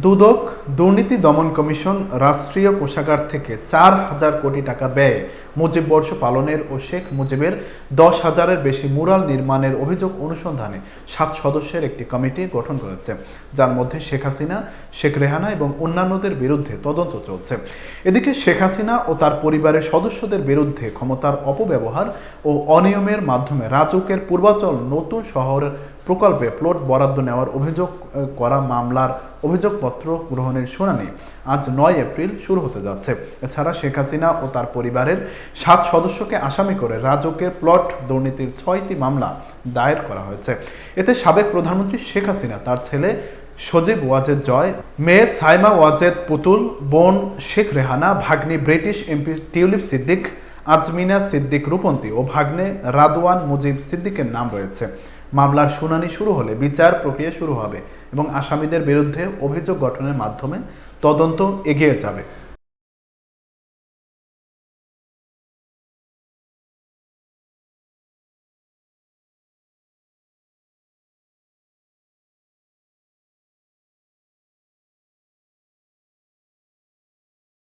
দুদক দুর্নীতি দমন কমিশন রাষ্ট্রীয় কোষাগার থেকে 4,000 কোটি টাকা ব্যয়ে মুজিব বর্ষ পালনের ও শেখ মুজিবের 10,000-এর বেশি মুরাল নির্মাণের অভিযোগ অনুসন্ধানে 7 সদস্যের একটি কমিটি গঠন করেছে, যার মধ্যে শেখ হাসিনা, শেখ রেহানা এবং অন্যান্যদের বিরুদ্ধে তদন্ত চলছে। এদিকে শেখ হাসিনা ও তার পরিবারের সদস্যদের বিরুদ্ধে ক্ষমতার অপব্যবহার ও অনিয়মের মাধ্যমে রাজউকের পূর্বাচল নতুন শহর প্রকল্পে প্লট বরাদ্দ নেওয়ার অভিযোগ করা মামলার অভিযোগপত্র গ্রহণের শুনানি আজ 9 এপ্রিল শুরু হতে যাচ্ছে। এছাড়া শেখ হাসিনা ও তার পরিবারের 7 সদস্যকে আসামি করে রাজউকের প্লট দুর্নীতির 6টি মামলা দায়ের করা হয়েছে। এতে সাবেক প্রধানমন্ত্রী শেখ হাসিনা, তার ছেলে সজীব ওয়াজেদ জয়, মেয়ে সাইমা ওয়াজেদ পুতুল, বোন শেখ রেহানা, ভাগ্নি ব্রিটিশ এমপি টিউলিপ সিদ্দিক, আজমিনা সিদ্দিক রূপন্তী ও ভাগ্নে রাদওয়ান মুজিব সিদ্দিকের নাম রয়েছে। মামলার শুনানি শুরু হলে বিচার প্রক্রিয়া শুরু হবে এবং আসামিদের বিরুদ্ধে অভিযোগ গঠনের মাধ্যমে তদন্ত এগিয়ে যাবে।